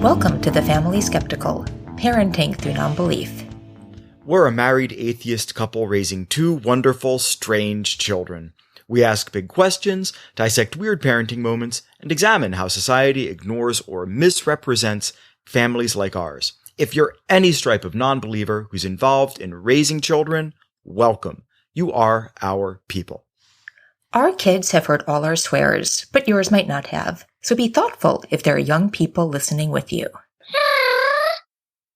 Welcome to The Family Skeptical, Parenting Through Nonbelief. We're a married atheist couple raising two wonderful, strange children. We ask big questions, dissect weird parenting moments, and examine how society ignores or misrepresents families like ours. If you're any stripe of non-believer who's involved in raising children, welcome. You are our people. Our kids have heard all our swears, but yours might not have. So be thoughtful if there are young people listening with you.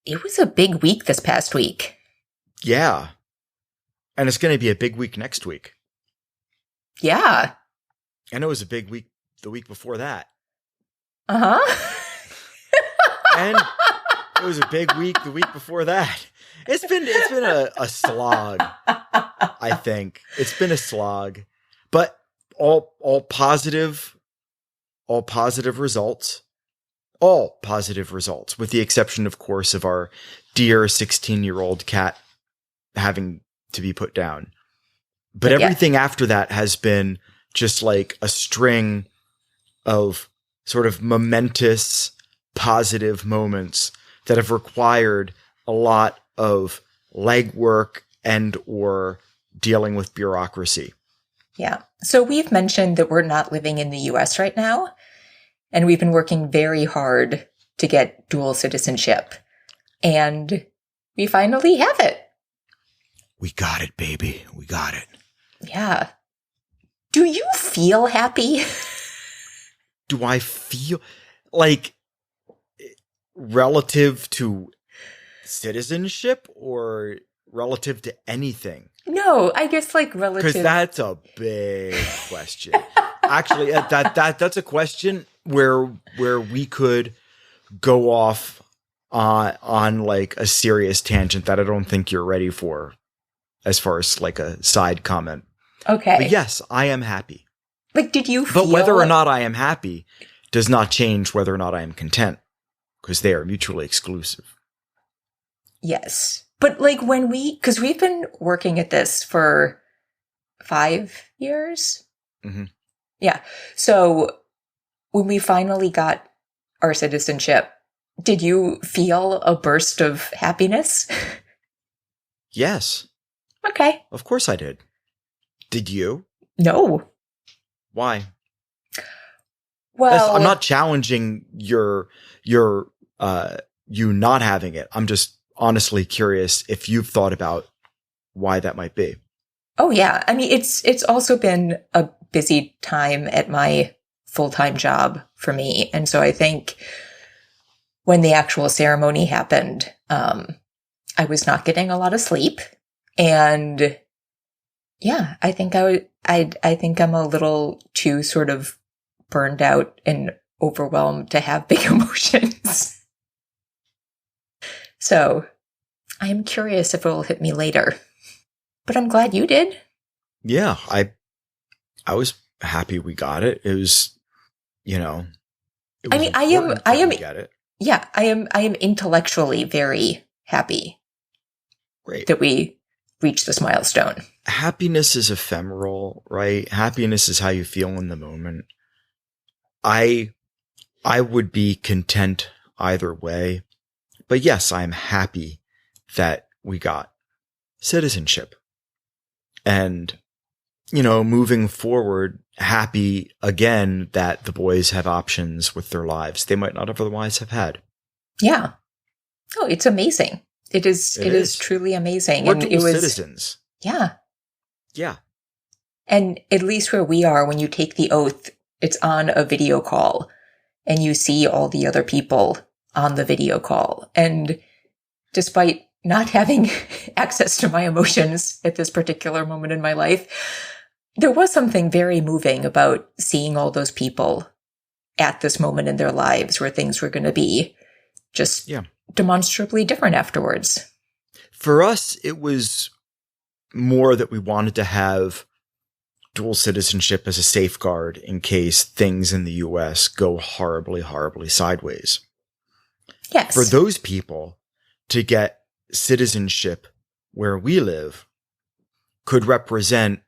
It was a big week this past week. Yeah. And it's going to be a big week next week. Yeah. And it was a big week the week before that. Uh-huh. And it was a big week the week before that. It's been a slog, I think. It's been a slog. But all positive results. All positive results, with the exception, of course, of our dear 16-year-old cat having to be put down. But everything after that has been just like a string of sort of momentous, positive moments that have required a lot of legwork and or dealing with bureaucracy. Yeah. So we've mentioned that we're not living in the US right now, and we've been working very hard to get dual citizenship. And we finally have it. We got it, baby. We got it. Yeah. Do you feel happy? Do I feel like relative to citizenship or relative to anything? No, I guess like relative. Because that's a big question. Actually, that's a question where we could go off on like a serious tangent that I don't think you're ready for, as far as like a side comment. Okay. But yes, I am happy. Like, did you feel? But whether or not I am happy does not change whether or not I am content, because they are mutually exclusive. Yes. But like because we've been working at this for 5 years. Mm-hmm. Yeah. So when we finally got our citizenship, did you feel a burst of happiness? Yes. Okay. Of course I did. Did you? No. Why? Well, I'm not challenging your you not having it. I'm just honestly curious if you've thought about why that might be. Oh yeah. I mean, it's also been a busy time at my full-time job for me. And so I think when the actual ceremony happened, I was not getting a lot of sleep. And yeah, I think I think I'm a little too sort of burned out and overwhelmed to have big emotions. So I am curious if it will hit me later, but I'm glad you did. Yeah, I was happy we got it. It was, I am get it. Yeah, I am intellectually very happy. Great. That we reached this milestone. Happiness is ephemeral, right? Happiness is how you feel in the moment. I would be content either way. But yes, I'm happy that we got citizenship. And, moving forward, happy again that the boys have options with their lives they might not otherwise have had. Yeah. Oh, it's amazing. It is truly amazing. We're dual citizens. Yeah. Yeah. And at least where we are, when you take the oath, it's on a video call and you see all the other people on the video call. And despite not having access to my emotions at this particular moment in my life, there was something very moving about seeing all those people at this moment in their lives where things were going to be just demonstrably different afterwards. For us, it was more that we wanted to have dual citizenship as a safeguard in case things in the US go horribly, horribly sideways. Yes. For those people to get citizenship where we live could represent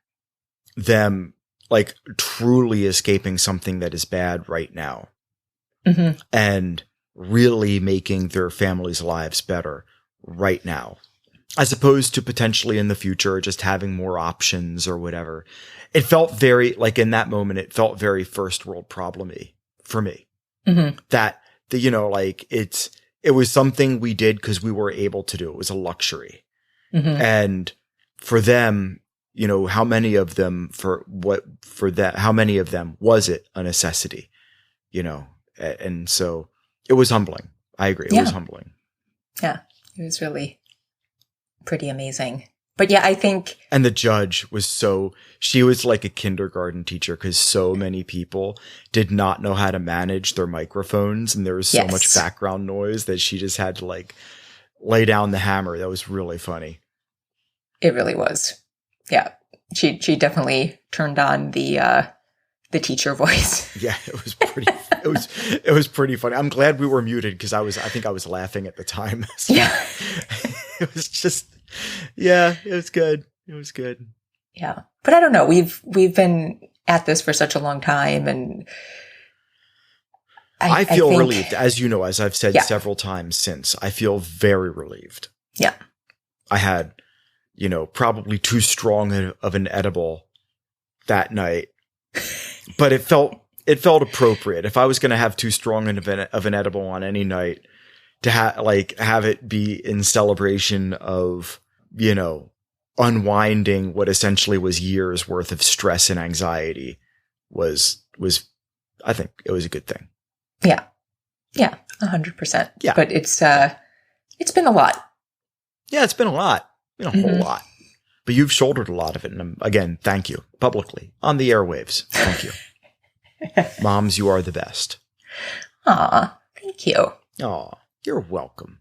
them like truly escaping something that is bad right now. Mm-hmm. And really making their families' lives better right now, as opposed to potentially in the future just having more options or whatever. It felt very, like in that moment, it felt very first world problem-y for me. Mm-hmm. That, like it was something we did because we were able to do. It was a luxury. Mm-hmm. And for them, how many of them how many of them was it a necessity, and so it was humbling. I agree. It was humbling. Yeah. It was really pretty amazing. But yeah, I think. And the judge she was like a kindergarten teacher because so many people did not know how to manage their microphones. And there was so much background noise that she just had to like lay down the hammer. That was really funny. It really was. Yeah. She definitely turned on the teacher voice. Yeah, it was pretty, it was pretty funny. I'm glad we were muted because I think I was laughing at the time. So yeah. It was just, yeah, it was good. It was good. Yeah. But I don't know. We've been at this for such a long time, and I feel relieved, as you know, as I've said several times since. I feel very relieved. Yeah. I had, probably too strong of an edible that night, but it felt appropriate. If I was going to have too strong of an edible on any night, to have it be in celebration of, unwinding what essentially was years worth of stress and anxiety was, I think it was a good thing. Yeah. Yeah. 100%. Yeah. But it's been a lot. Yeah. It's been a lot. Been a whole lot, but you've shouldered a lot of it. And again, thank you publicly on the airwaves. Thank you. Moms, you are the best. Aw, thank you. Aw, you're welcome.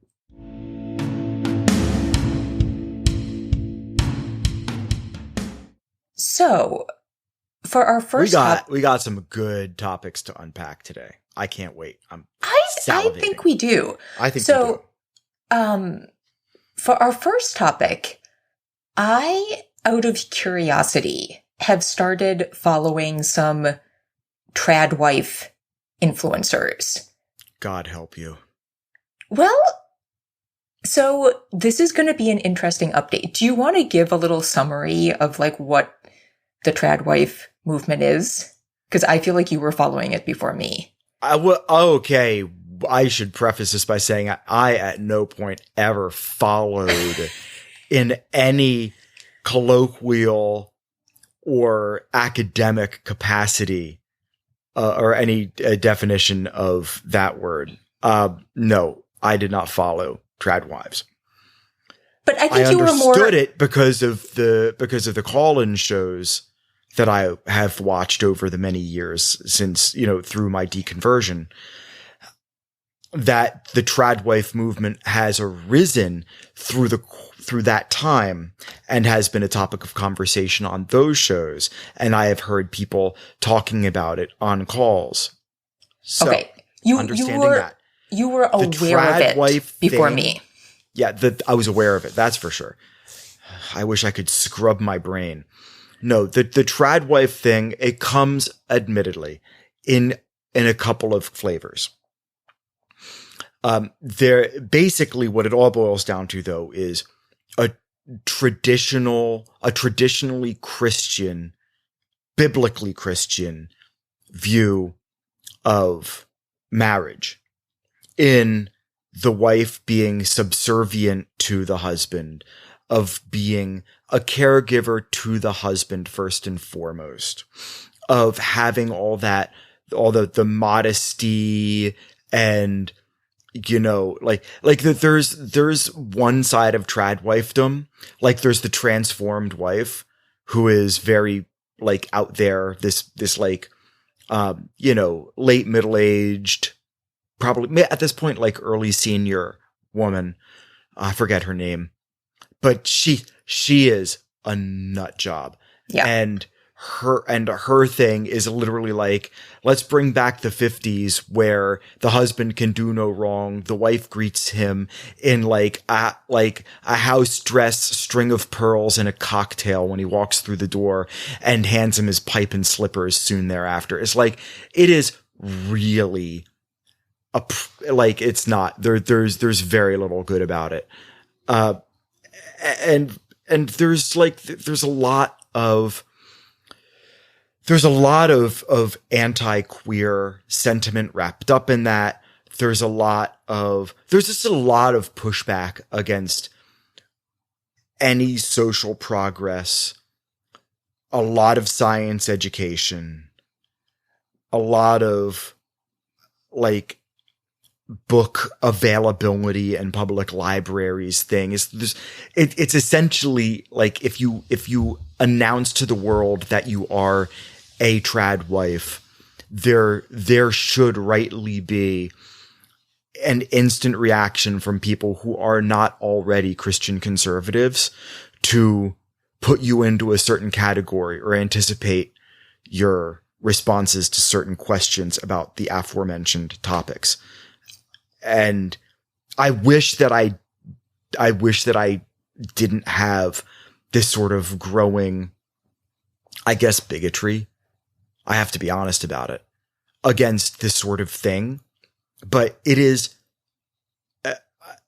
So, for our first, we got some good topics to unpack today. I can't wait. I think we do. I think so. For our first topic, I, out of curiosity, have started following some trad wife influencers. God help you. Well, so this is going to be an interesting update. Do you want to give a little summary of like what the trad wife movement is? Because I feel like you were following it before me. Okay. I should preface this by saying I at no point ever followed in any colloquial or academic capacity or any definition of that word. No, I did not follow trad wives. But I think you were more. I understood it because of the call-in shows that I have watched over the many years since, through my deconversion, that the trad wife movement has arisen through that time and has been a topic of conversation on those shows. And I have heard people talking about it on calls. So, okay. You were aware of it before me. Yeah, I was aware of it. That's for sure. I wish I could scrub my brain. No, the trad wife thing, it comes admittedly in a couple of flavors. There basically what it all boils down to though is a traditionally Christian, biblically Christian view of marriage, in the wife being subservient to the husband, of being a caregiver to the husband first and foremost, of having all the modesty and, there's one side of trad wifedom, like there's the transformed wife who is very out there, this late middle-aged, probably at this point, early senior woman. I forget her name, but she is a nut job. Yeah. And her thing is literally let's bring back the 50s where the husband can do no wrong. The wife greets him in a house dress, string of pearls, and a cocktail when he walks through the door, and hands him his pipe and slippers soon thereafter. It's it is really like it's not there's very little good about it. And there's a lot of anti-queer sentiment wrapped up in that. There's just a lot of pushback against any social progress, a lot of science education, a lot of like book availability and public libraries thing. It's essentially like if you announce to the world that you are a trad wife, there should rightly be an instant reaction from people who are not already Christian conservatives to put you into a certain category or anticipate your responses to certain questions about the aforementioned topics. And I wish that I didn't have this sort of growing, I guess, bigotry. I have to be honest about it, against this sort of thing. But it is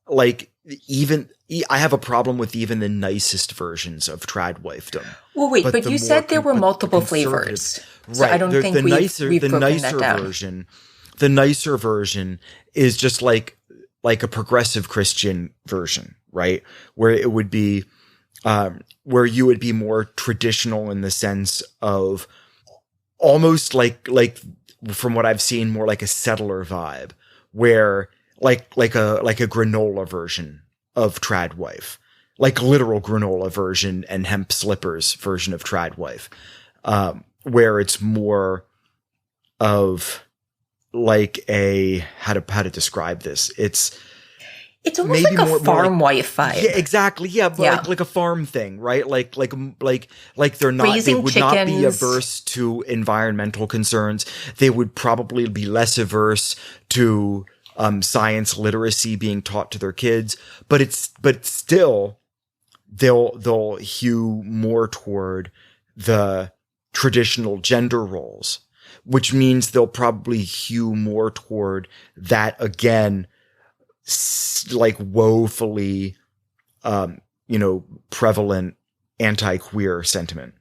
like I have a problem with even the nicest versions of trad wifedom. Well, wait, but you said there were multiple flavors. So right. I don't think we've broken that down. The nicer version is just like a progressive Christian version, right? Where it would be, where you would be more traditional in the sense of almost like from what I've seen, more like a settler vibe, where like a granola version of trad wife, like literal granola version and hemp slippers version of trad wife, where it's more of like how to describe this. It's almost like a farm wife vibe. Yeah, exactly. Yeah, but like a farm thing, right? Like they're not, raising they would chickens. Not be averse to environmental concerns. They would probably be less averse to science literacy being taught to their kids, but still they'll hew more toward the traditional gender roles, which means they'll probably hew more toward that again, like woefully, prevalent anti-queer sentiment.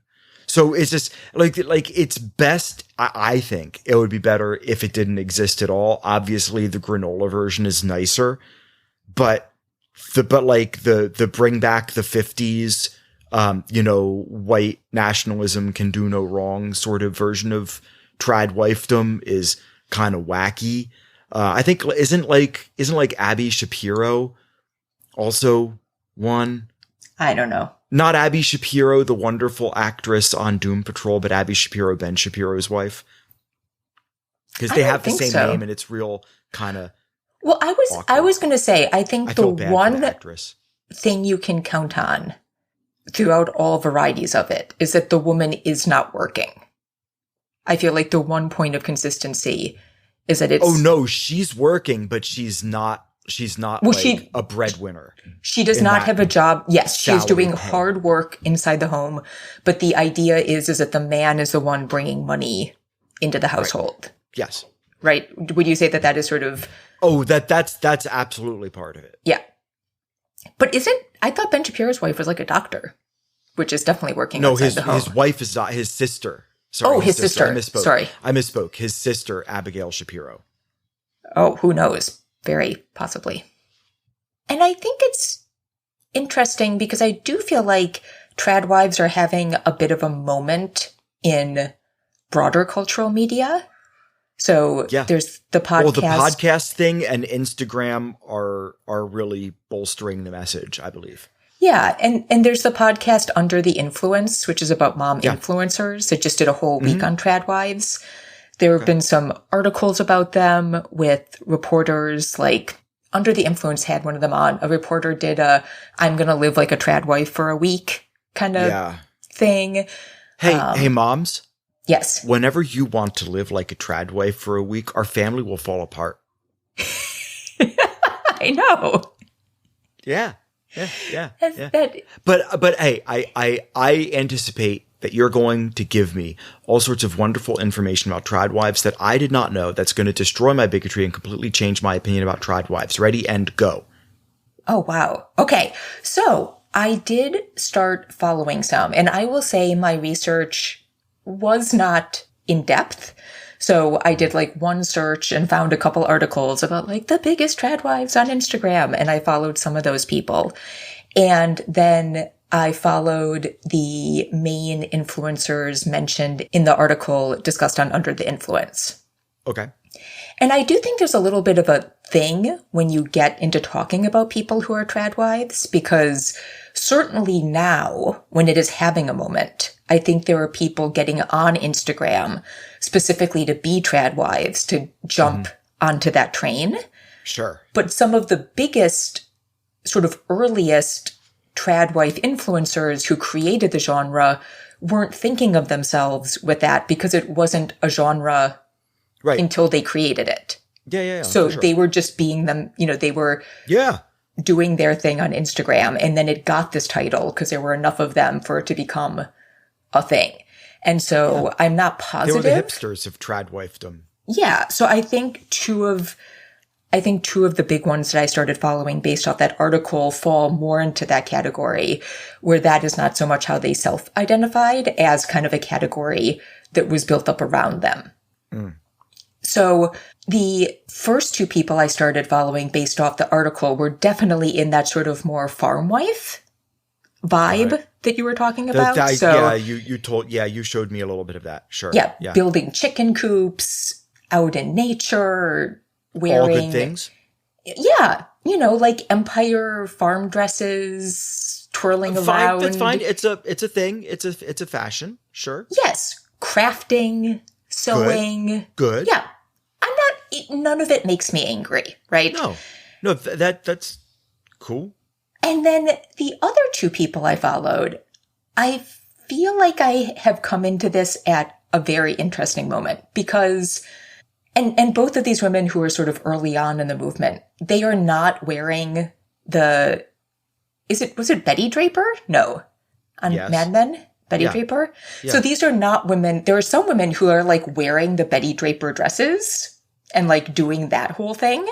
So it's just like it's best. I think it would be better if it didn't exist at all. Obviously, the granola version is nicer, but the bring back the 50s, white nationalism can do no wrong sort of version of trad wifedom is kind of wacky. I think isn't like Abby Shapiro also one? I don't know. Not Abby Shapiro, the wonderful actress on Doom Patrol, but Abby Shapiro, Ben Shapiro's wife. Because they have the same name, and it's real kind of. Well, I was going to say, I think the one actress thing you can count on throughout all varieties of it is that the woman is not working. I feel like the one point of consistency is that it's. Oh no, she's working, but she's not. She's not a breadwinner. She does not have a job. Yes, she is doing hard work inside the home. But the idea is that the man is the one bringing money into the household. Right. Yes. Right. Would you say that is sort of. Oh, that's absolutely part of it. Yeah. But I thought Ben Shapiro's wife was like a doctor, which is definitely working outside the home. His wife is not his sister. Sorry, his sister. I misspoke. Sorry. I misspoke. His sister, Abigail Shapiro. Oh, who knows? Very possibly. And I think it's interesting because I do feel like trad wives are having a bit of a moment in broader cultural media. So there's the podcast. Well, the podcast thing and Instagram are really bolstering the message, I believe. Yeah, and there's the podcast Under the Influence, which is about mom influencers that just did a whole week on trad wives. There have been some articles about them with reporters, like Under the Influence had one of them on. A reporter did I'm going to live like a trad wife for a week kind of thing. Hey, moms. Yes. Whenever you want to live like a trad wife for a week, our family will fall apart. I know. Yeah. But hey, I anticipate that you're going to give me all sorts of wonderful information about trad wives that I did not know that's going to destroy my bigotry and completely change my opinion about trad wives. Ready and go. Oh, wow. Okay. So I did start following some, and I will say my research was not in depth. So I did like one search and found a couple articles about like the biggest trad wives on Instagram. And I followed some of those people. And then I followed the main influencers mentioned in the article discussed on Under the Influence. Okay. And I do think there's a little bit of a thing when you get into talking about people who are trad wives, because certainly now, when it is having a moment, I think there are people getting on Instagram specifically to be trad wives, to jump onto that train. Sure. But some of the biggest, sort of earliest trad wife influencers who created the genre weren't thinking of themselves with that because it wasn't a genre until they created it. Yeah. So they were just being them, they were doing their thing on Instagram, and then it got this title because there were enough of them for it to become a thing. And so I'm not positive. They were the hipsters of trad wifedom. Yeah. So I think two of the big ones that I started following based off that article fall more into that category, where that is not so much how they self-identified as kind of a category that was built up around them. So the first two people I started following based off the article were definitely in that sort of more farm wife vibe that you were talking about. You showed me a little bit of that. Sure. Yeah. Building chicken coops out in nature, wearing all good things. Yeah. Like empire farm dresses, twirling around. That's fine. It's a thing. It's a fashion. Sure. Yes. Crafting, sewing. Good. Yeah. None of it makes me angry, right? No, that's cool. And then the other two people I followed, I feel like I have come into this at a very interesting moment because, and both of these women who are sort of early on in the movement, they are not wearing was it Betty Draper? No. On Mad Men? Betty Draper? Yeah. So these are not women. There are some women who are like wearing the Betty Draper dresses and like doing that whole thing.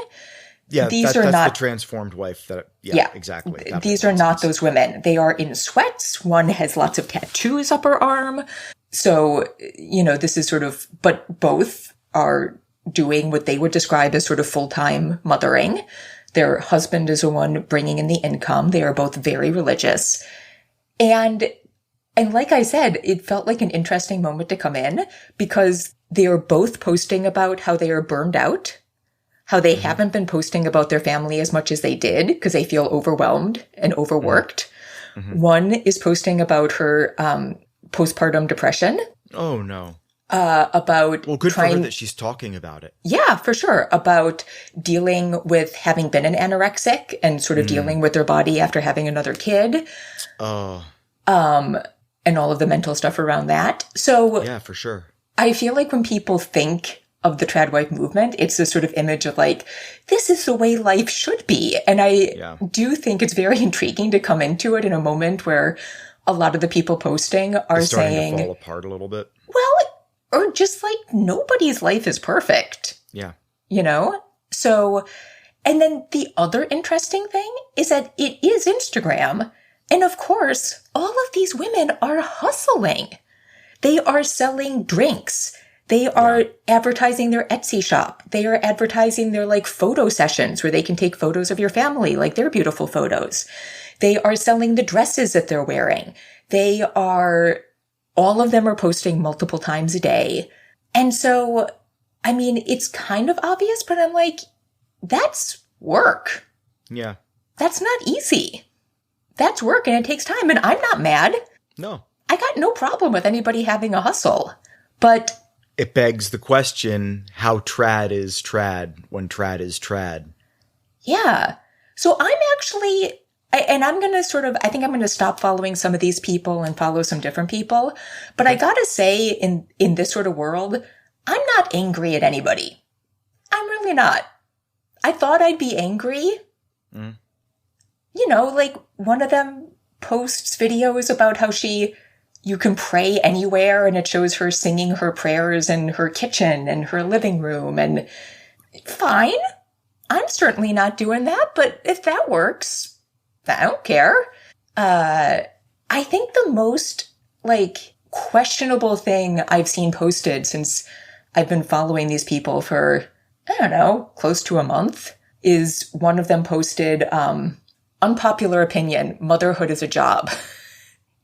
Yeah, that's not the transformed wife. Exactly. These are not those women. They are in sweats. One has lots of tattoos up her arm. So, this is sort of, but both are doing what they would describe as sort of full-time mothering. Their husband is the one bringing in the income. They are both very religious. And like I said, it felt like an interesting moment to come in because they are both posting about how they are burned out, how they haven't been posting about their family as much as they did because they feel overwhelmed and overworked. One is posting about her postpartum depression. Oh, no. Good for her that she's talking about it. Yeah, for sure. About dealing with having been an anorexic and sort of dealing with their body after having another kid. And all of the mental stuff around that. So yeah, for sure. I feel like when people think of the trad wife movement, it's this sort of image of like, this is the way life should be. And I do think it's very intriguing to come into it in a moment where a lot of the people posting are saying to fall apart a little bit. Well, or just like nobody's life is perfect. Yeah. So, and then the other interesting thing is that it is Instagram. And of course, all of these women are hustling. They are selling drinks. They are advertising their Etsy shop. They are advertising their like photo sessions where they can take photos of your family, like their beautiful photos. They are selling the dresses that they're wearing. All of them are posting multiple times a day. And so, I mean, it's kind of obvious, but I'm like, that's work. Yeah. That's not easy. That's work and it takes time. And I'm not mad. No. I got no problem with anybody having a hustle. But it begs the question, how trad is trad when trad is trad? Yeah. So I'm actually, and I'm going to I think I'm going to stop following some of these people and follow some different people. But I got to say, in this sort of world, I'm not angry at anybody. I'm really not. I thought I'd be angry. Like one of them posts videos about how she you can pray anywhere, and it shows her singing her prayers in her kitchen and her living room, and fine. I'm certainly not doing that, but if that works, I don't care. I think the most, like, questionable thing I've seen posted since I've been following these people for, I don't know, close to a month, is one of them posted, unpopular opinion, motherhood is a job.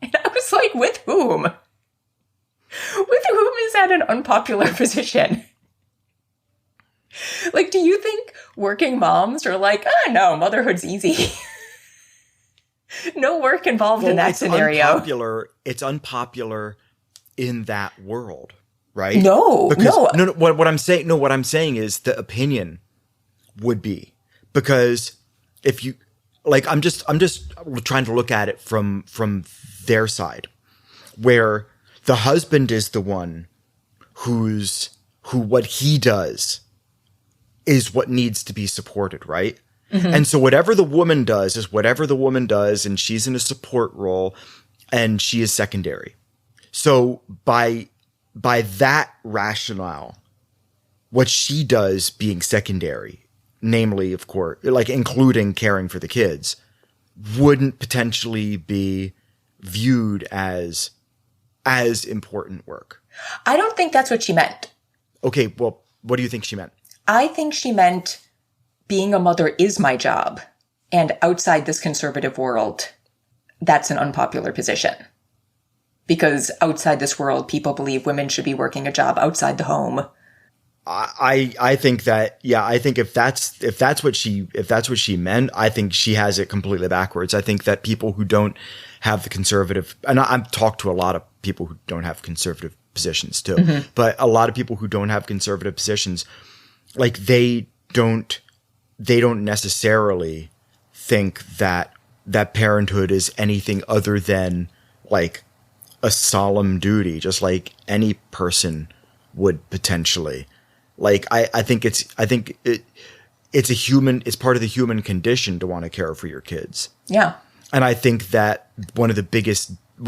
And I was like, with whom? With whom is that an unpopular position? Like, do you think working moms are like, oh, no, motherhood's easy? No work involved in that scenario. It's unpopular in that world, right? No. What I'm saying is the opinion would be, because if you, like, I'm just trying to look at it from their side, where the husband is the one who what he does is what needs to be supported, right? Mm-hmm. And so whatever the woman does is whatever the woman does, and she's in a support role, and she is secondary. So by that rationale, what she does being secondary, namely, of course, like including caring for the kids, wouldn't potentially be viewed as important work. I don't think that's what she meant. Okay, well, what do you think she meant? I think she meant being a mother is my job, and outside this conservative world, that's an unpopular position. Because outside this world, people believe women should be working a job outside the home. I think that, yeah, I think if that's what she meant, I think she has it completely backwards. I think that people who don't have the conservative, and I've talked to a lot of people who don't have conservative positions too, mm-hmm. but a lot of people who don't have conservative positions, like they don't necessarily think that parenthood is anything other than like a solemn duty, just like any person would potentially. Like, I think it's part of the human condition to want to care for your kids. Yeah. And I think that one of the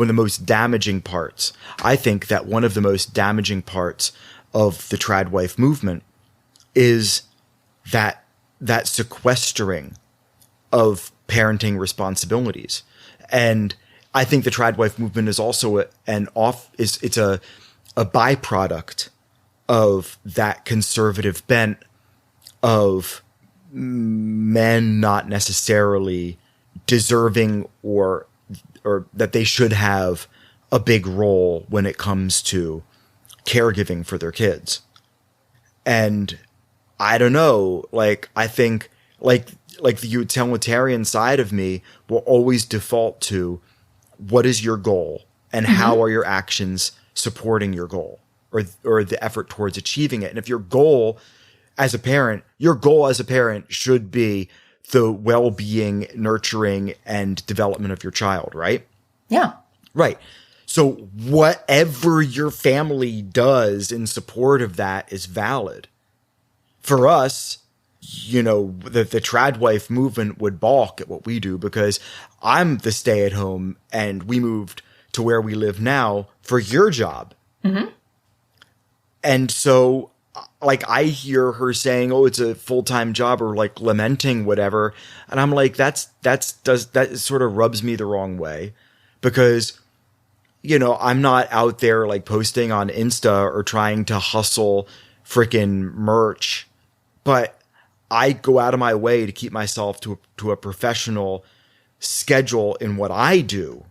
most damaging parts of the trad wife movement is that sequestering of parenting responsibilities. And I think the trad wife movement is also a byproduct of that conservative bent of men not necessarily deserving or that they should have a big role when it comes to caregiving for their kids. And I don't know, like, I think like the utilitarian side of me will always default to what is your goal and mm-hmm. how are your actions supporting your goal or the effort towards achieving it. And if your goal as a parent should be the well-being, nurturing, and development of your child, right? Yeah. Right. So whatever your family does in support of that is valid. For us, you know, the trad wife movement would balk at what we do because I'm the stay-at-home and we moved to where we live now for your job. Mm-hmm. And so, like, I hear her saying, oh, it's a full-time job, or like lamenting whatever. And I'm like, that sort of rubs me the wrong way, because, you know, I'm not out there like posting on Insta or trying to hustle freaking merch, but I go out of my way to keep myself to a professional schedule in what I do,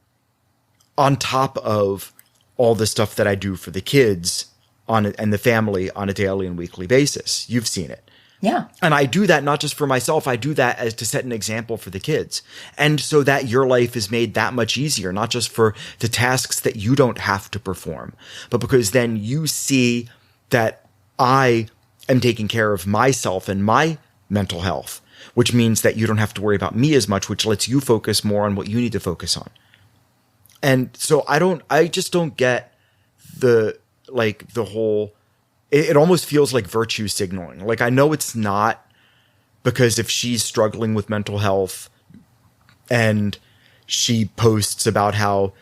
on top of all the stuff that I do for the kids and the family on a daily and weekly basis. You've seen it. Yeah. And I do that not just for myself. I do that as to set an example for the kids. And so that your life is made that much easier, not just for the tasks that you don't have to perform, but because then you see that I am taking care of myself and my mental health, which means that you don't have to worry about me as much, which lets you focus more on what you need to focus on. And so I just don't get the whole, it almost feels like virtue signaling. Like, I know it's not, because if she's struggling with mental health and she posts about how,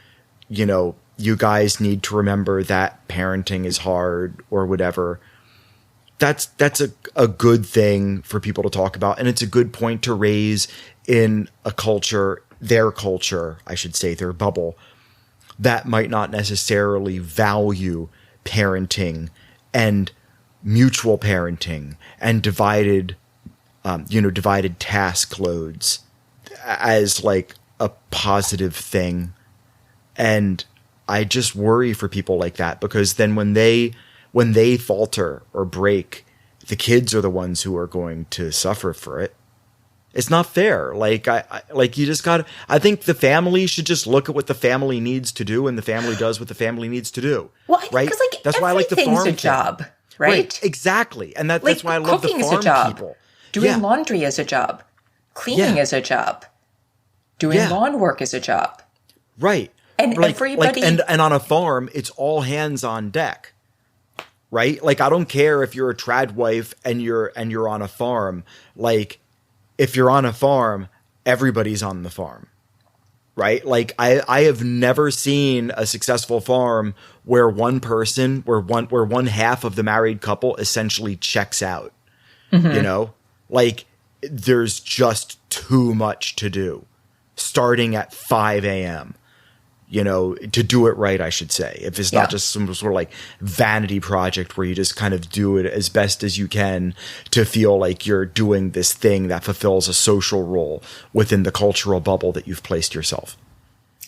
you know, you guys need to remember that parenting is hard or whatever. That's a good thing for people to talk about. And it's a good point to raise in a culture, their culture, I should say, their bubble, that might not necessarily value parenting and mutual parenting and divided task loads as like a positive thing. And I just worry for people like that, because then when they falter or break, the kids are the ones who are going to suffer for it. It's not fair. Like you just got. I think the family should just look at what the family needs to do, and the family does what the family needs to do. Well, right? Because like that's why I like the farm a job, right? Exactly, and that's why I love the farm cooking is a job. People. Doing laundry is a job. Cleaning is a job. Doing lawn work is a job. Right. And everybody and on a farm, it's all hands on deck. Right? Like, I don't care if you're a trad wife and you're on a farm. Like, if you're on a farm, everybody's on the farm. Right? Like, I have never seen a successful farm where one half of the married couple essentially checks out. Mm-hmm. You know? Like, there's just too much to do starting at 5 a.m. You know, to do it right, I should say. If it's not just some sort of like vanity project where you just kind of do it as best as you can to feel like you're doing this thing that fulfills a social role within the cultural bubble that you've placed yourself.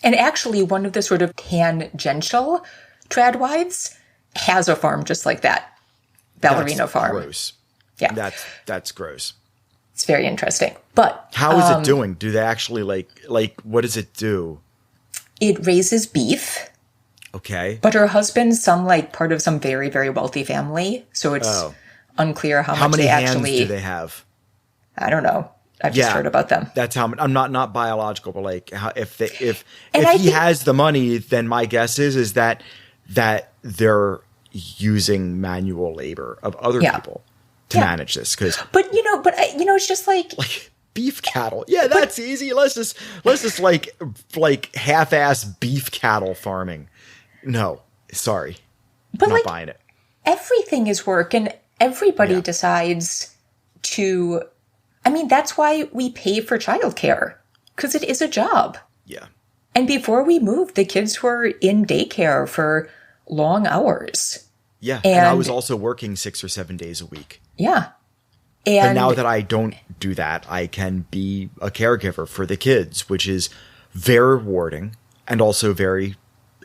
And actually, one of the sort of tangential trad wives has a farm just like that. Ballerina farm. Gross. Yeah. That's gross. It's very interesting. But how is it doing? Do they actually like what does it do? It raises beef. Okay. But her husband's part of some very, very wealthy family. So it's unclear how much many they hands actually do they have? I don't know. I've just heard about them. That's how I'm not biological, but like if he has the money, then my guess is that they're using manual labor of other people to manage this. But it's just like beef cattle. Yeah, that's easy. Let's just like half-ass beef cattle farming. No, sorry. But I'm not buying it. Everything is work, and everybody decides to. I mean, that's why we pay for childcare, because it is a job. Yeah. And before we moved, the kids were in daycare for long hours. Yeah, and I was also working 6 or 7 days a week. Yeah. But now that I don't do that, I can be a caregiver for the kids, which is very rewarding and also very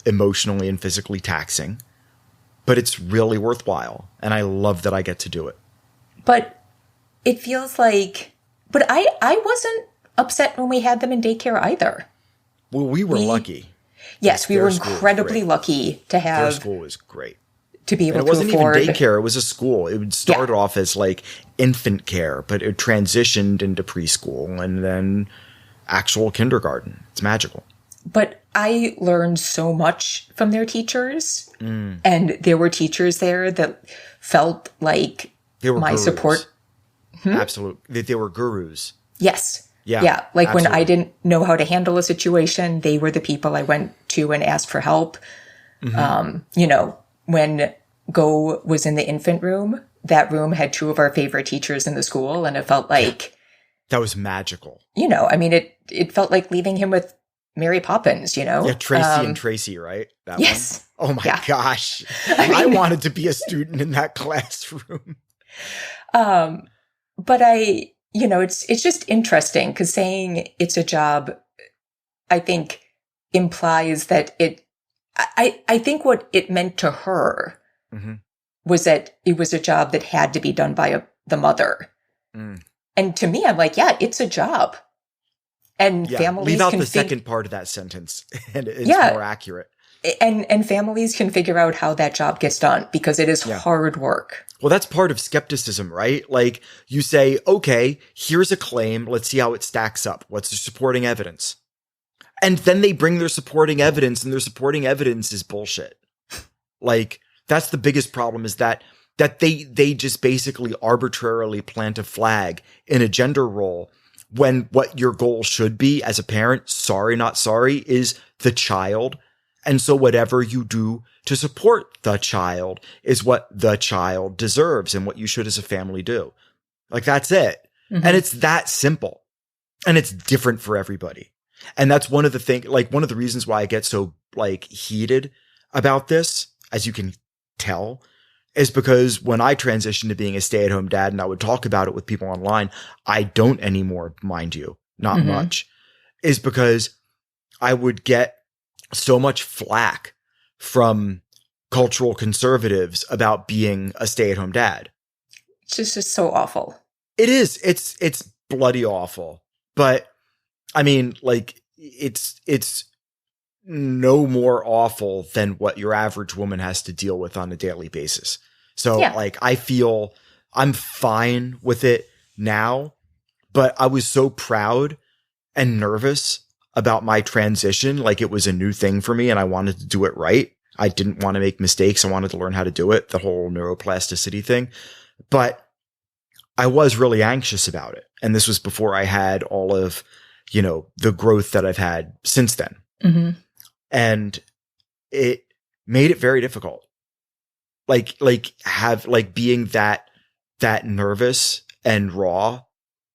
emotionally and physically taxing. But it's really worthwhile, and I love that I get to do it. But it feels like... But I wasn't upset when we had them in daycare either. Well, we were lucky. Yes, we were incredibly lucky to have... Their school was great. To be able to afford. It wasn't even daycare. It was a school. It would start off as like infant care, but it transitioned into preschool and then actual kindergarten. It's magical. But I learned so much from their teachers. And there were teachers there that felt like they were my gurus. support. Absolutely. They were gurus. Yes. Yeah. Like absolutely. when I didn't know how to handle a situation, they were the people I went to and asked for help. Mm-hmm. When Go was in the infant room, that room had 2 of our favorite teachers in the school, and it felt like... That was magical. It felt like leaving him with Mary Poppins, Yeah, Tracy and Tracy, right? That yes. one? Oh my gosh. I wanted to be a student in that classroom. But it's just interesting, because saying it's a job, I think, implies that I think what it meant to her was that it was a job that had to be done by the mother. And to me, I'm like, it's a job. And families leave out can the second part of that sentence, and it's more accurate. And families can figure out how that job gets done, because it is hard work. Well, that's part of skepticism, right? Like, you say, okay, here's a claim. Let's see how it stacks up. What's the supporting evidence? And then they bring their supporting evidence, and their supporting evidence is bullshit. Like, that's the biggest problem, is that they just basically arbitrarily plant a flag in a gender role when what your goal should be as a parent, sorry, not sorry, is the child And so whatever you do to support the child is what the child deserves and what you should as a family do. Like, that's it. Mm-hmm. And it's that simple. And it's different for everybody. And that's one of the reasons why I get so like heated about this, as you can tell, is because when I transitioned to being a stay-at-home dad and I would talk about it with people online, I don't anymore, mind you, not mm-hmm. much, is because I would get so much flack from cultural conservatives about being a stay-at-home dad. It's just so awful. It is. It's bloody awful. But I mean, like, it's no more awful than what your average woman has to deal with on a daily basis. So like, I feel I'm fine with it now, but I was so proud and nervous about my transition. Like, it was a new thing for me and I wanted to do it right. I didn't want to make mistakes. I wanted to learn how to do it, the whole neuroplasticity thing. But I was really anxious about it. And this was before I had all of, you know, the growth that I've had since then. Mm-hmm. And it made it very difficult. Like being that nervous and raw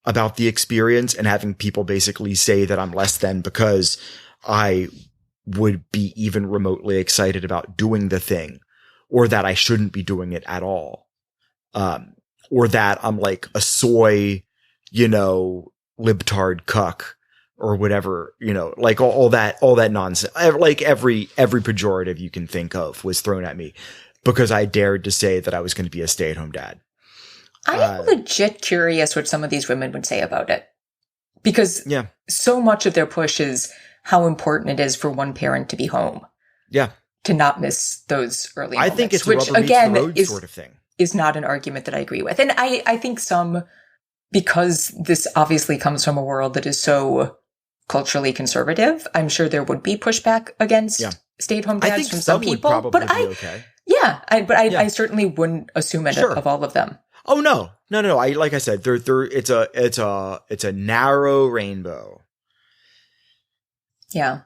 about the experience and having people basically say that I'm less than because I would be even remotely excited about doing the thing, or that I shouldn't be doing it at all. Or that I'm like a soy, you know, libtard cuck or whatever, you know, like all that nonsense. Like every pejorative you can think of was thrown at me because I dared to say that I was going to be a stay-at-home dad. I'm legit curious what some of these women would say about it, because so much of their push is how important it is for one parent to be home. Yeah. To not miss those early moments. I think it's which, again, the road sort of thing. Is not an argument that I agree with. And I think because this obviously comes from a world that is so culturally conservative, I'm sure there would be pushback against stay-at-home dads from some people. But I certainly wouldn't assume it of all of them. Oh no. Like I said, it's a narrow rainbow. Yeah.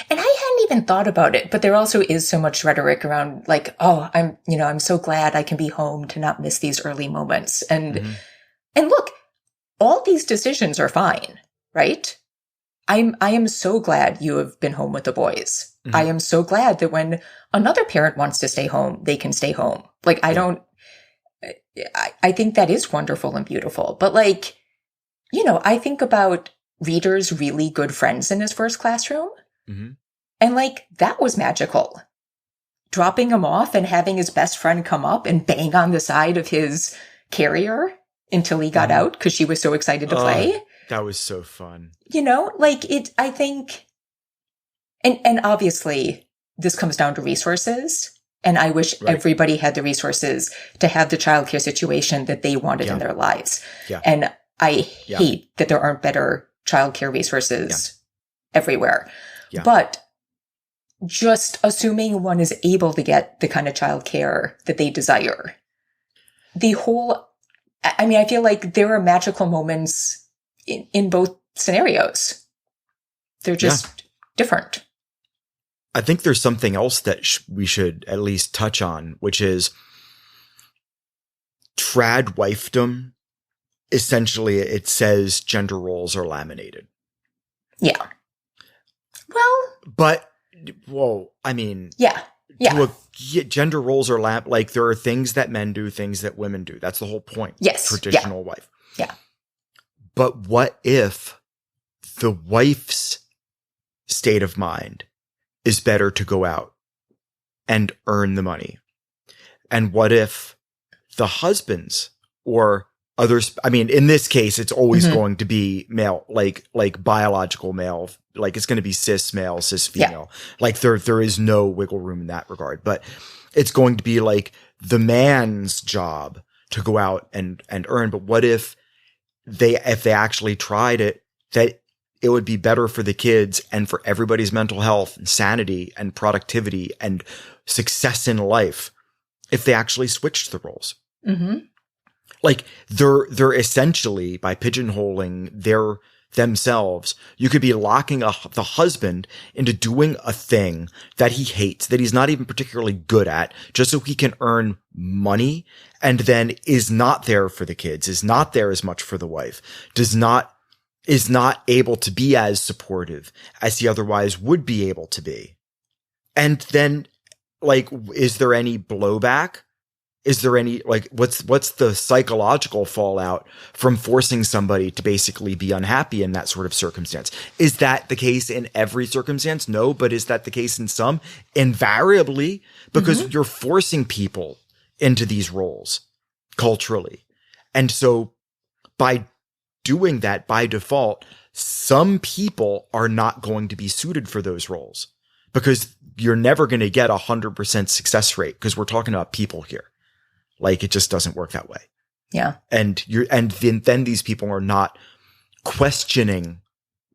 And I hadn't even thought about it, but there also is so much rhetoric around like, oh, I'm so glad I can be home to not miss these early moments. And look, all these decisions are fine, right? I am so glad you have been home with the boys. Mm-hmm. I am so glad that when another parent wants to stay home, they can stay home. Like, I think that is wonderful and beautiful. But like, you know, I think about Reader's really good friends in his first classroom. Mm-hmm. And like, that was magical. Dropping him off and having his best friend come up and bang on the side of his carrier until he got out because she was so excited to play. That was so fun. You know, like I think, and obviously this comes down to resources. And I wish everybody had the resources to have the childcare situation that they wanted in their lives. Yeah. And I hate that there aren't better childcare resources everywhere. Yeah. But just assuming one is able to get the kind of childcare that they desire, I feel like there are magical moments in both scenarios. They're just different. I think there's something else that we should at least touch on, which is trad wifedom. Essentially, it says gender roles are laminated. Yeah. Gender roles are like there are things that men do, things that women do. That's the whole point. Yes. Traditional wife. Yeah. But what if the wife's state of mind is better to go out and earn the money? And what if the husband's or others, I mean, in this case, it's always going to be male, like biological male, like it's going to be cis male, cis female. Yeah. Like there is no wiggle room in that regard, but it's going to be like the man's job to go out and earn. But what if they actually tried it, that it would be better for the kids and for everybody's mental health and sanity and productivity and success in life if they actually switched the roles. Mm-hmm. Like they're essentially, by pigeonholing their themselves. You could be locking the husband into doing a thing that he hates, that he's not even particularly good at, just so he can earn money, and then is not there for the kids, is not there as much for the wife, is not able to be as supportive as he otherwise would be able to be. And then, like, is there any blowback? Is there any, like, what's the psychological fallout from forcing somebody to basically be unhappy in that sort of circumstance? Is that the case in every circumstance? No, but is that the case in some? Invariably, because you're forcing people into these roles culturally. And so by doing that by default, some people are not going to be suited for those roles, because you're never going to get 100% success rate, because we're talking about people here. Like, it just doesn't work that way. Yeah. And then these people are not questioning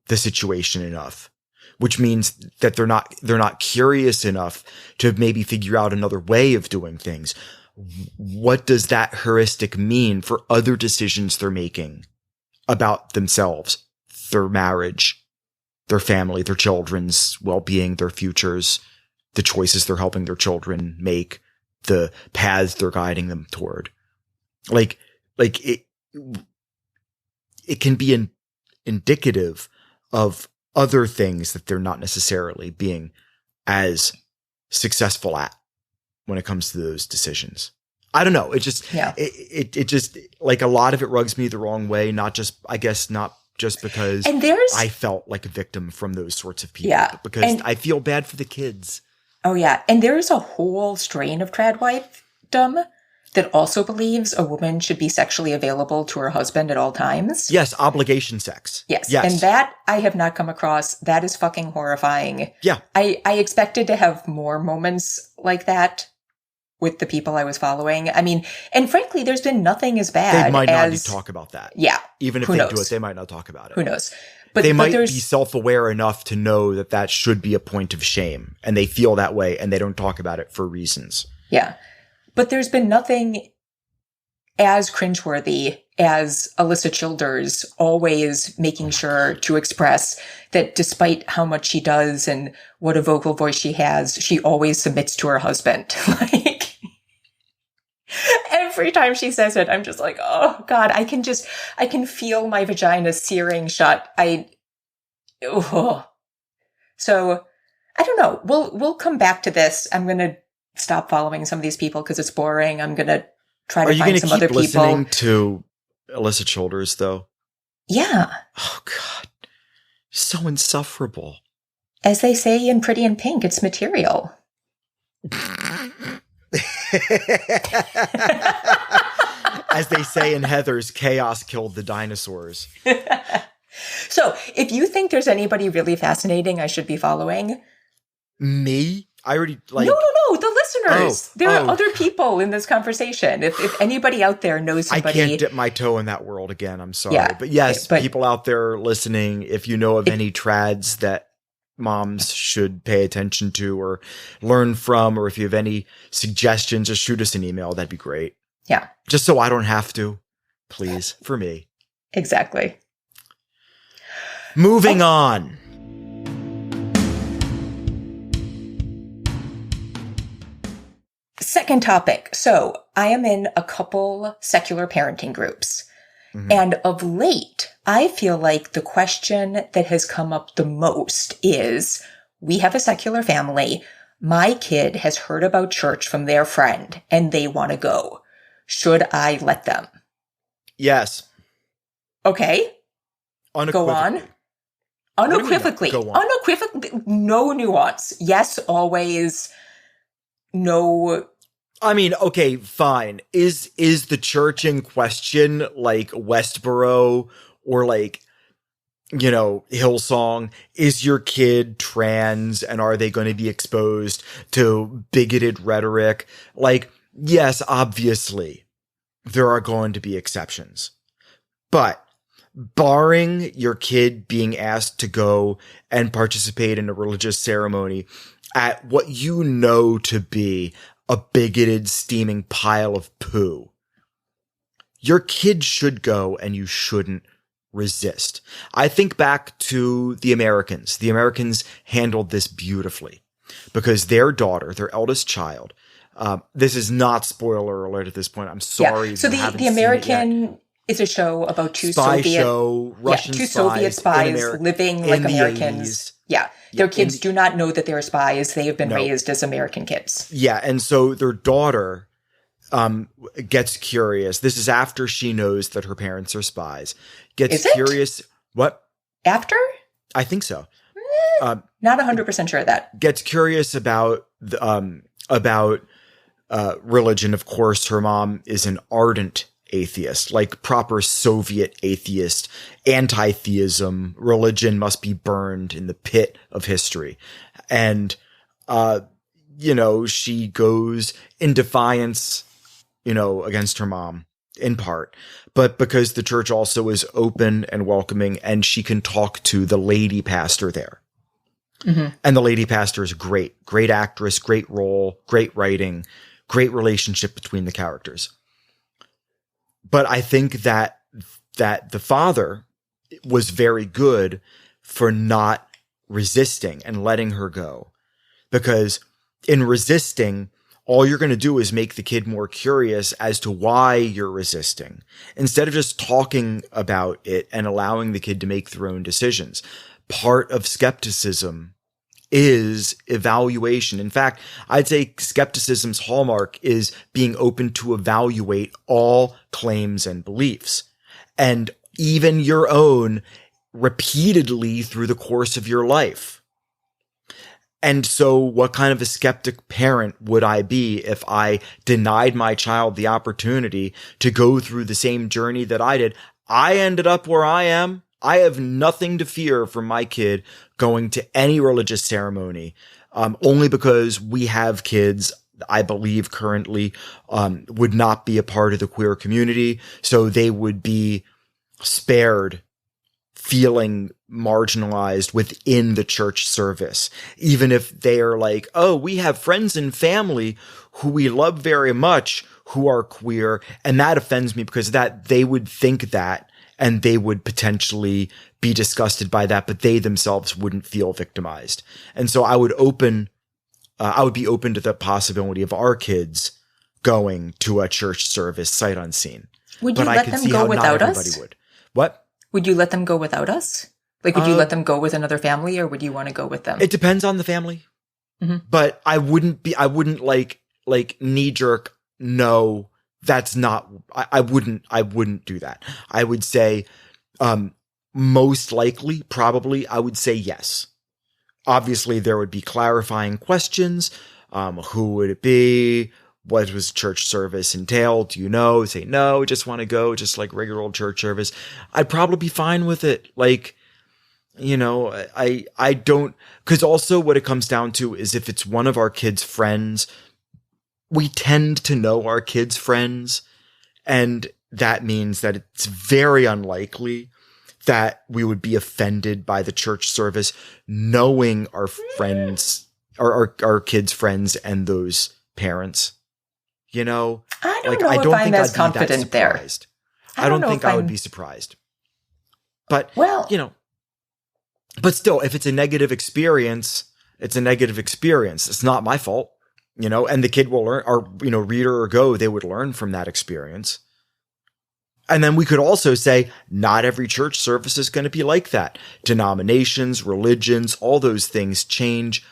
the situation enough, which means that they're not curious enough to maybe figure out another way of doing things. What does that heuristic mean for other decisions they're making about themselves, their marriage, their family, their children's well-being, their futures, the choices they're helping their children make, the paths they're guiding them toward? Like it can be indicative of other things that they're not necessarily being as successful at when it comes to those decisions. I don't know. It just, it just, like, a lot of it rubs me the wrong way. Not just because I felt like a victim from those sorts of people, but because I feel bad for the kids. Oh, yeah. And there's a whole strain of tradwifedom that also believes a woman should be sexually available to her husband at all times. Yes, obligation sex. Yes. And that I have not come across. That is fucking horrifying. Yeah. I expected to have more moments like that with the people I was following. I mean, and frankly, there's been nothing as bad as... They might not talk about that. Yeah. Even if they do it, they might not talk about it. Who knows? But they might be self-aware enough to know that that should be a point of shame, and they feel that way, and they don't talk about it for reasons. Yeah. But there's been nothing as cringeworthy as Alyssa Childers always making sure to express that despite how much she does and what a vocal voice she has, she always submits to her husband. Like, every time she says it, I'm just like, oh God, I can feel my vagina searing shut. So I don't know. We'll come back to this. I'm going to stop following some of these people because it's boring. I'm going to try to find some other people. Are you going to keep listening to Alyssa Childers, though? Yeah. Oh God. So insufferable. As they say in Pretty in Pink, it's material. As they say in Heathers, chaos killed the dinosaurs. So, if you think there's anybody really fascinating I should be following... Me? I already, like... No, the listeners. There are other people in this conversation. If anybody out there knows somebody... I can't dip my toe in that world again, I'm sorry. Yeah, but yes, people out there listening, if you know of any trads that moms should pay attention to or learn from, or if you have any suggestions, just shoot us an email. That'd be great. Yeah. Just so I don't have to. Please. For me. Exactly. Moving on. Second topic. So I am in a couple secular parenting groups. Mm-hmm. And of late, I feel like the question that has come up the most is, we have a secular family. My kid has heard about church from their friend and they want to go. Should I let them? Yes. Okay. Go on. Unequivocally. Go on. Unequivocally. No nuance. Yes, always. No. I mean, okay, fine. Is the church in question like Westboro or like, you know, Hillsong? Is your kid trans and are they going to be exposed to bigoted rhetoric? Like, yes, obviously there are going to be exceptions, but barring your kid being asked to go and participate in a religious ceremony at what you know to be a bigoted, steaming pile of poo, your kid should go and you shouldn't resist. I think back to the Americans. The Americans handled this beautifully because their daughter, their eldest child, this is not spoiler alert at this point. I'm sorry. Yeah. So the American is a show about two Russian Soviet spies living like Americans. Yeah. Their kids do not know that they're spies. They have been raised as American kids. Yeah. And so their daughter gets curious. This is after she knows that her parents are spies. Gets curious. What? After? I think so. Not 100% sure of that. Gets curious about religion. Of course, her mom is an ardent atheist, like proper Soviet atheist, anti-theism. Religion must be burned in the pit of history. And, she goes in defiance, against her mom in part, but because the church also is open and welcoming and she can talk to the lady pastor there. Mm-hmm. And the lady pastor is great actress, great role, great writing, great relationship between the characters. But I think that the father was very good for not resisting and letting her go, because in resisting, all you're going to do is make the kid more curious as to why you're resisting, instead of just talking about it and allowing the kid to make their own decisions. Part of skepticism is evaluation. In fact, I'd say skepticism's hallmark is being open to evaluate all claims and beliefs, and even your own, repeatedly through the course of your life. And so what kind of a skeptic parent would I be if I denied my child the opportunity to go through the same journey that I did? I ended up where I am. I have nothing to fear from my kid going to any religious ceremony, only because we have kids, I believe currently, would not be a part of the queer community. So they would be spared feeling marginalized within the church service, even if they are like, oh, we have friends and family who we love very much who are queer. And that offends me because that they would think that, and they would potentially be disgusted by that, but they themselves wouldn't feel victimized. And so I would be open to the possibility of our kids going to a church service sight unseen. Would you let them go without us? Would. What? Would you let them go without us? Like, would you let them go with another family, or would you want to go with them? It depends on the family. Mm-hmm. But I wouldn't like knee jerk. No, that's not, I wouldn't do that. I would say, most likely, probably, I would say yes. Obviously, there would be clarifying questions. Who would it be? What was church service entail? Do you know? Say, no, just want to go, just like regular old church service. I'd probably be fine with it. Like, I don't, because also what it comes down to is if it's one of our kids' friends, we tend to know our kids' friends. And that means that it's very unlikely that we would be offended by the church service, knowing our friends, our kids' friends and those parents. I don't know if I'm as confident there. I don't think I would be surprised. But, but still, if it's a negative experience, it's a negative experience. It's not my fault, and the kid will learn, or, reader or go, they would learn from that experience. And then we could also say, not every church service is going to be like that. Denominations, religions, all those things change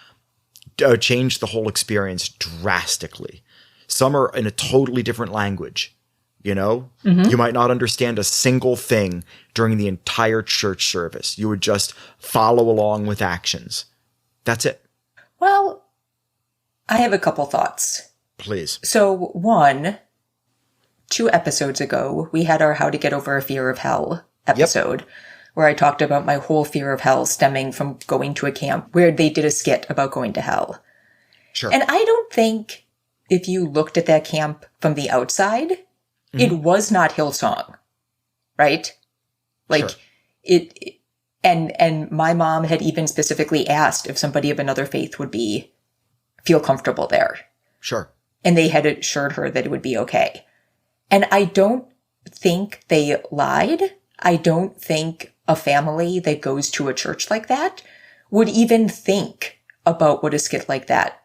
the whole experience drastically. Some are in a totally different language, Mm-hmm. You might not understand a single thing during the entire church service. You would just follow along with actions. That's it. Well, I have a couple thoughts. Please. So 2 episodes ago, we had our How to Get Over a Fear of Hell episode, where I talked about my whole fear of hell stemming from going to a camp where they did a skit about going to hell. Sure. And I don't think if you looked at that camp from the outside, mm-hmm. it was not Hillsong, right? Like sure. And my mom had even specifically asked if somebody of another faith would feel comfortable there. Sure. And they had assured her that it would be okay. And I don't think they lied. I don't think a family that goes to a church like that would even think about what a skit like that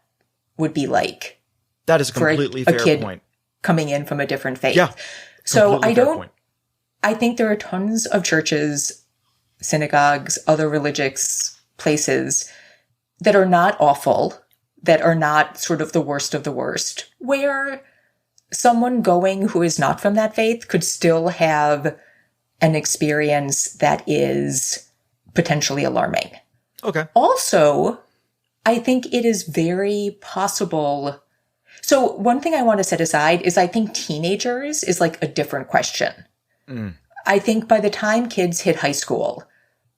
would be like. That is a completely fair kid point. Coming in from a different faith. Yeah. So I think there are tons of churches, synagogues, other religious places that are not awful, that are not sort of the worst of the worst, where someone going who is not from that faith could still have an experience that is potentially alarming. Okay. Also, I think it is very possible. So one thing I want to set aside is I think teenagers is like a different question. I think by the time kids hit high school,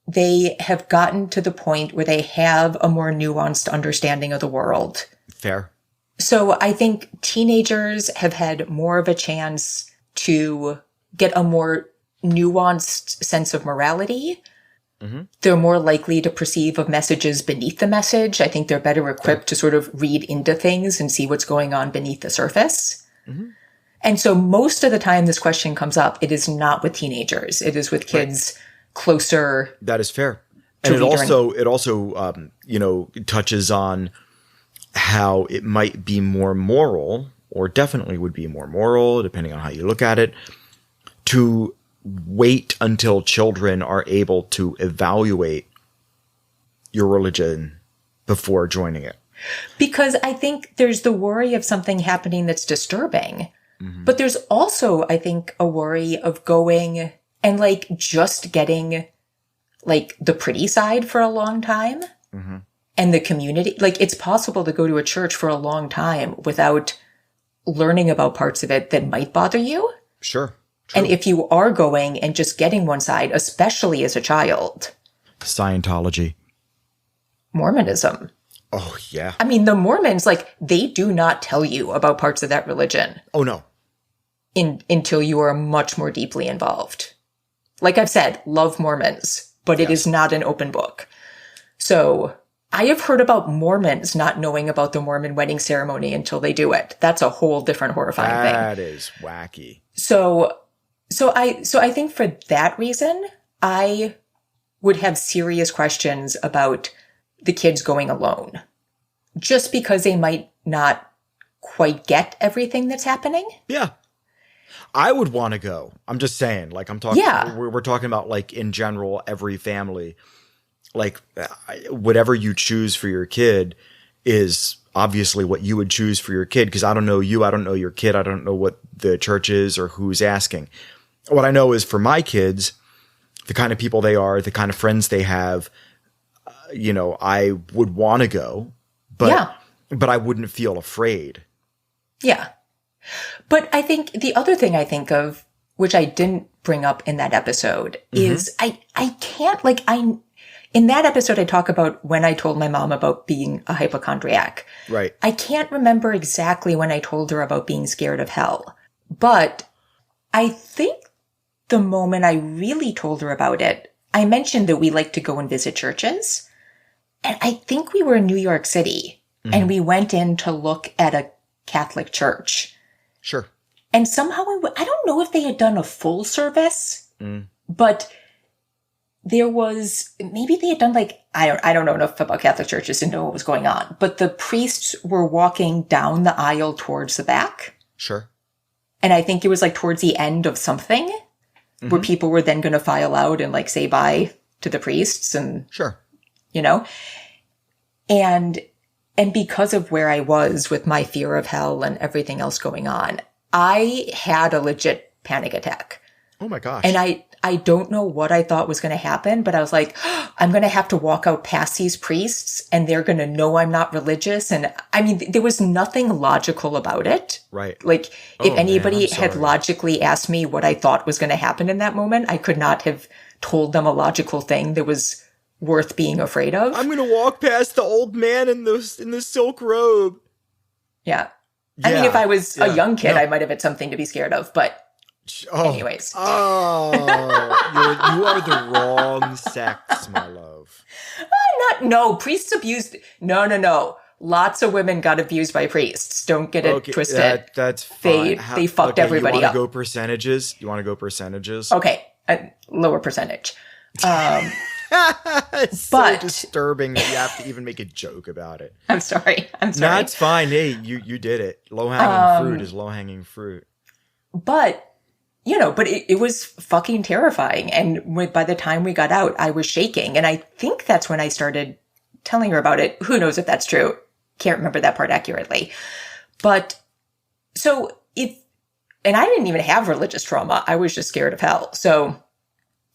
they have gotten to the point where they have a more nuanced understanding of the world. Fair. So I think teenagers have had more of a chance to get a more nuanced sense of morality. They're more likely to perceive of messages beneath the message. I think they're better equipped to sort of read into things and see what's going on beneath the surface. And so most of the time this question comes up, it is not with teenagers. It is with kids closer. That is fair. And it also, touches on how it might be more moral, or definitely would be more moral, depending on how you look at it, to wait until children are able to evaluate your religion before joining it. Because I think there's the worry of something happening that's disturbing. But there's also, I think, a worry of going and like just getting like the pretty side for a long time. And the community, like it's possible to go to a church for a long time without learning about parts of it that might bother you. Sure. True. And if you are going and just getting one side, especially as a child. Scientology. Mormonism. Oh, yeah. I mean, the Mormons, like, they do not tell you about parts of that religion. Oh, no. Until you are much more deeply involved. Like I've said, love Mormons, but it is not an open book. So I have heard about Mormons not knowing about the Mormon wedding ceremony until they do it. That's a whole different horrifying thing. That is wacky. So I think for that reason, I would have serious questions about the kids going alone. Just because they might not quite get everything that's happening. Yeah. I would want to go. I'm just saying, like I'm talking, we're talking about like in general, every family, like whatever you choose for your kid is obviously what you would choose for your kid. Cause I don't know you. I don't know your kid. I don't know what the church is or who's asking. What I know is for my kids, the kind of people they are, the kind of friends they have, I would want to go, but I wouldn't feel afraid. Yeah. But I think the other thing I think of, which I didn't bring up in that episode, is I can't, in that episode, I talk about when I told my mom about being a hypochondriac. Right. I can't remember exactly when I told her about being scared of hell. But I think the moment I really told her about it, I mentioned that we like to go and visit churches. And I think we were in New York City and we went in to look at a Catholic church. Sure. And somehow, I don't know if they had done a full service, but there was, maybe they had done I don't know enough about Catholic churches to know what was going on, but the priests were walking down the aisle towards the back. Sure. And I think it was towards the end of something where people were then going to file out and say bye to the priests and, sure. And because of where I was with my fear of hell and everything else going on, I had a legit panic attack. Oh my gosh. And I don't know what I thought was going to happen, but I was like, I'm going to have to walk out past these priests and they're going to know I'm not religious. And I mean, there was nothing logical about it. Right. If anybody had logically asked me what I thought was going to happen in that moment, I could not have told them a logical thing that was worth being afraid of. I'm going to walk past the old man in the silk robe. Yeah. I mean, if I was a young kid, I might have had something to be scared of, but anyways. Oh, you are the wrong sex, my love. No, priests abused. No. Lots of women got abused by priests. Don't get it twisted. That's fine. They fucked everybody up. You want to go percentages? Okay. a lower percentage. It's so disturbing that you have to even make a joke about it. I'm sorry. No, it's fine. Hey, you did it. Low-hanging fruit is low-hanging fruit. But, but it was fucking terrifying. And by the time we got out, I was shaking. And I think that's when I started telling her about it. Who knows if that's true? Can't remember that part accurately. But so and I didn't even have religious trauma. I was just scared of hell. So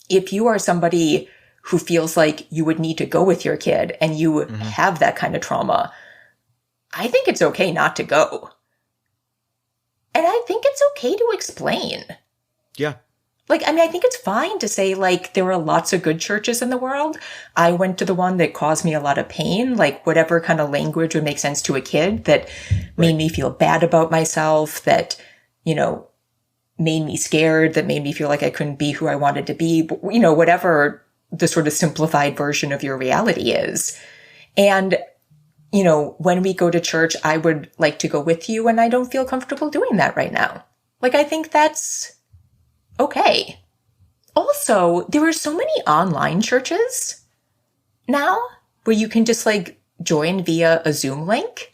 if you are somebody who feels like you would need to go with your kid and you have that kind of trauma, I think it's okay not to go. And I think it's okay to explain. Yeah. I think it's fine to say, there are lots of good churches in the world. I went to the one that caused me a lot of pain, whatever kind of language would make sense to a kid that made me feel bad about myself, that, made me scared, that made me feel like I couldn't be who I wanted to be, whatever the sort of simplified version of your reality is. And, when we go to church, I would like to go with you, and I don't feel comfortable doing that right now. I think that's okay. Also, there are so many online churches now where you can just join via a Zoom link.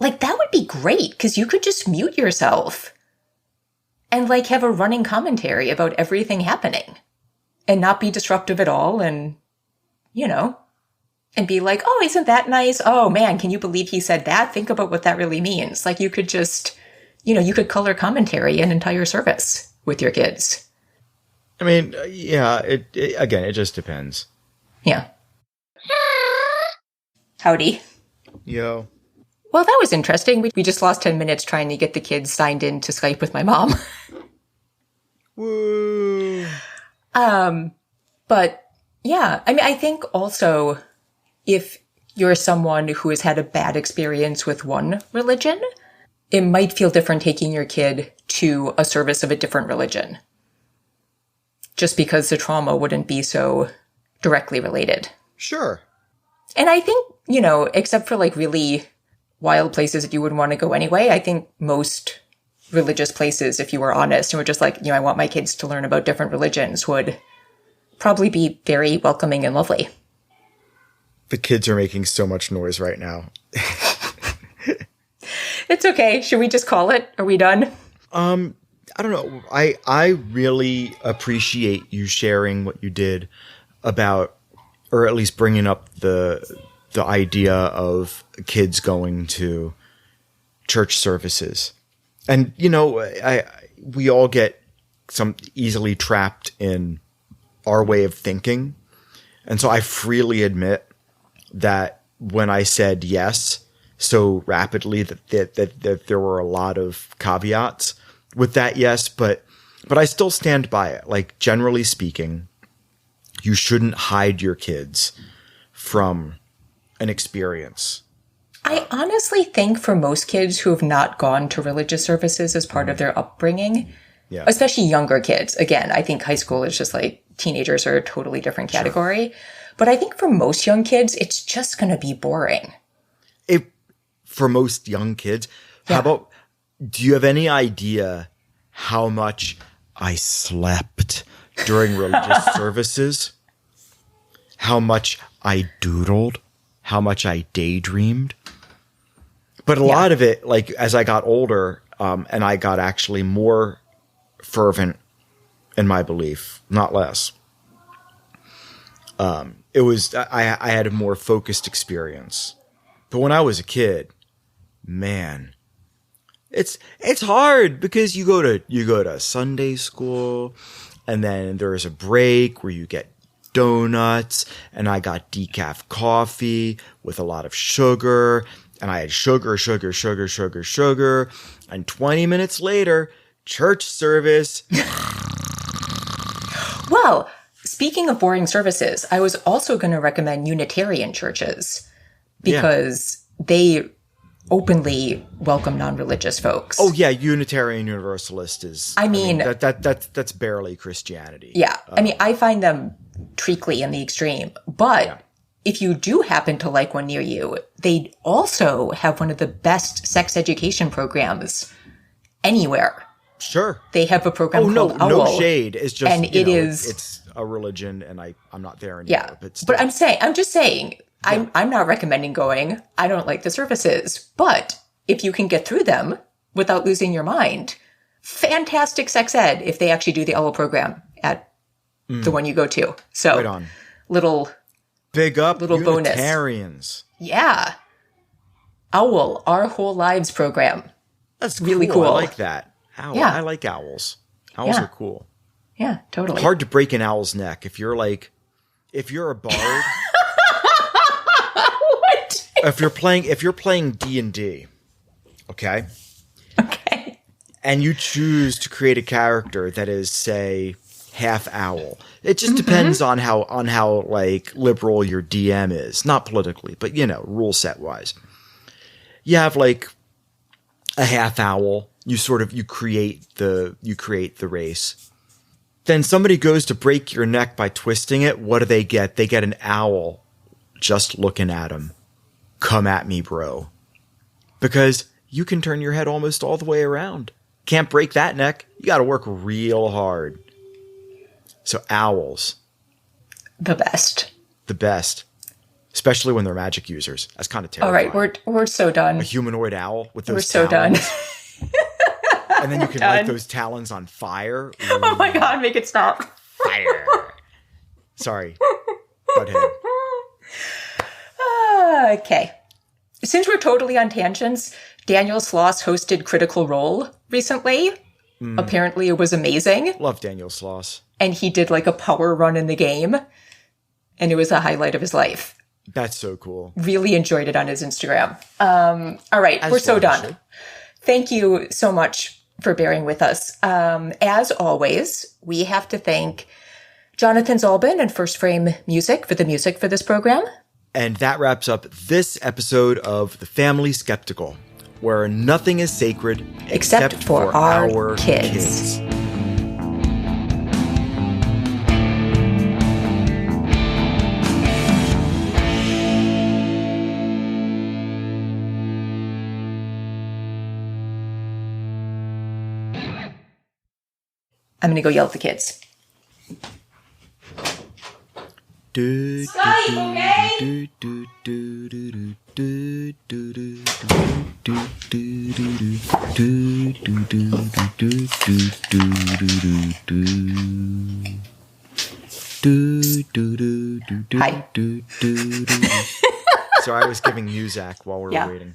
That would be great because you could just mute yourself and have a running commentary about everything happening and not be disruptive at all. And, and be like, oh, isn't that nice? Oh man, can you believe he said that? Think about what that really means. You could just, you could color commentary an entire service with your kids. I mean, yeah, it just depends. Yeah. Howdy. Yo. Well, that was interesting. We just lost 10 minutes trying to get the kids signed in to Skype with my mom. Woo. But yeah, I mean, I think also if you're someone who has had a bad experience with one religion, it might feel different taking your kid to a service of a different religion. Just because the trauma wouldn't be so directly related. Sure. And I think, except for really wild places that you wouldn't want to go anyway, I think most religious places, if you were honest and were just I want my kids to learn about different religions, would probably be very welcoming and lovely. The kids are making so much noise right now. It's okay. Should we just call it? Are we done? I don't know. I really appreciate you sharing what you did about, or at least bringing up the idea of kids going to church services. And, we all get easily trapped in our way of thinking. And so I freely admit that when I said yes so rapidly that there were a lot of caveats with that yes, but I still stand by it. Generally speaking, you shouldn't hide your kids from an experience. I honestly think for most kids who have not gone to religious services as part of their upbringing, especially younger kids, again, I think high school is just teenagers are a totally different category. Sure. But I think for most young kids, it's just going to be boring. For most young kids, how about, do you have any idea how much I slept during religious services? How much I doodled? How much I daydreamed? But a lot of it, as I got older, and I got actually more fervent in my belief, not less. It was, I had a more focused experience. But when I was a kid, man, it's hard because you go to Sunday school, and then there's a break where you get donuts, and I got decaf coffee with a lot of sugar, and I had sugar, and 20 minutes later, church service. Well, speaking of boring services, I was also going to recommend Unitarian churches because they openly welcome non-religious folks. Oh yeah, Unitarian Universalist is. I mean that's barely Christianity. Yeah, I find them treacly in the extreme, but if you do happen to like one near you, they also have one of the best sex education programs anywhere. Sure. They have a program called Owl. No shade. It's just, and it's a religion, and I'm not there anymore. Yeah. But I'm just saying, I'm not recommending going. I don't like the services. But if you can get through them without losing your mind, fantastic sex ed if they actually do the Owl program at the one you go to. So right on. Big up little Unitarians. Bonus. Yeah. Owl, Our Whole Lives program. That's really cool. I like that. Owl. Yeah. I like owls. Owls are cool. Yeah, totally. Hard to break an owl's neck. If you're a bard. What? If you're playing D&D, okay? Okay. And you choose to create a character that is, say, half owl. It just depends on how like liberal your DM is. Not politically, but rule set wise. You have like a half owl. You create the race. Then somebody goes to break your neck by twisting it. What do they get? They get an owl just looking at them. Come at me, bro. Because you can turn your head almost all the way around. Can't break that neck. You got to work real hard. So owls. The best. The best. Especially when they're magic users. That's kind of terrifying. All right, we're so done. A humanoid owl with those We're so talons. done. And then you can light those talons on fire. Ooh. Oh my god, make it stop. Fire. Sorry. Butthead. Okay. Since we're totally on tangents, Daniel Sloss hosted Critical Role recently. Apparently it was amazing. Love Daniel Sloss. And he did like a power run in the game. And it was a highlight of his life. That's so cool. Really enjoyed it on his Instagram. All right, we're so done. Thank you so much for bearing with us. As always, we have to thank Jonathan Zalbin and First Frame Music for the music for this program. And that wraps up this episode of The Family Skeptical, where nothing is sacred except for our kids. I'm going to go yell at the kids. Skype, okay? Hi. So I was giving Muzak while we were waiting.